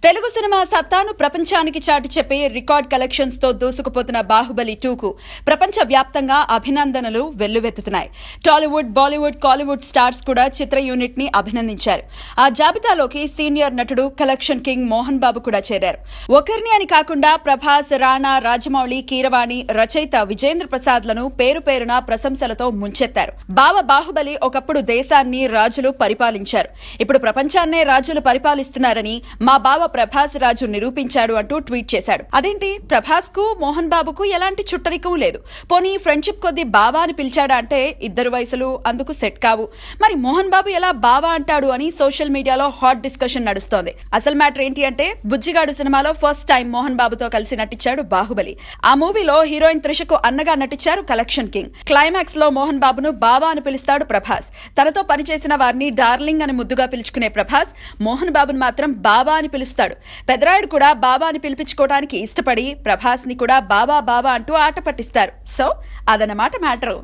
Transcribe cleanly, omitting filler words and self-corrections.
Telugu cinema సత్తాను ప్రపంచానికి చాటి చెప్పి రికార్డ్ కలెక్షన్స్ తో దూసుకుపోతున్న బాహుబలి 2కు ప్రపంచ వ్యాప్తంగా అభినందనలు వెల్లువెత్తుతున్నాయి. టాలీవుడ్, బాలీవుడ్, కాలీవుడ్ స్టార్స్ కూడా చిత్ర యూనిట్ ని అభినందించారు. ఆ జాబితాలోకి సీనియర్ నటుడు కలెక్షన్ కింగ్ మోహన్ బాబు కూడా చేరారు. ఒకరిని అని కాకుండా ప్రభాస్, రాణా, రాజమౌళి, కీరవాణి, రచయిత విజేంద్ర ప్రసాద్ లను పేరు పేరున ప్రశంసలతో ముంచెత్తారు. బాహుబలి ఒకప్పుడు దేశాన్ని రాజులు పరిపాలించారు. ఇప్పుడు ప్రపంచాన్నే రాజులు పరిపాలిస్తున్నారని మా బావ ప్రభాస్ రాజు నిరూపించాడు అంటూ ట్వీట్ చేశాడు. అదేంటి, ప్రభాస్ కు మోహన్ బాబుకు ఎలాంటి చుట్టరికం లేదు. పోనీ ఫ్రెండ్షిప్ కొద్ది బావా అని పిలిచాడా అంటే ఇద్దరు వయసులు అందుకు సెట్ కావు. మరి మోహన్ బాబు ఎలా బావా అంటాడు అని సోషల్ మీడియాలో హాట్ డిస్కషన్ నడుస్తోంది. అసలు మ్యాటర్ ఏంటి అంటే, బుజ్జిగాడు సినిమాలో ఫస్ట్ టైం మోహన్ బాబుతో కలిసి నటించాడు బాహుబలి. ఆ మూవీలో హీరోయిన్ త్రిషకు అన్నగా నటించారు కలెక్షన్ కింగ్. క్లైమాక్స్ లో మోహన్ బాబును బావా అని పిలుస్తాడు ప్రభాస్. తనతో పనిచేసిన వారిని డార్లింగ్ అని ముద్దుగా పిలుచుకునే ప్రభాస్ మోహన్ బాబును మాత్రం బావా అని పిలుస్తాడు. పెదరాయుడు కూడా బావా అని పిలిపించుకోవడానికి ఇష్టపడి ప్రభాస్ ని కూడా బావా బావా అంటూ ఆట పట్టిస్తారు. సో అదన్నమాట మ్యాటరు.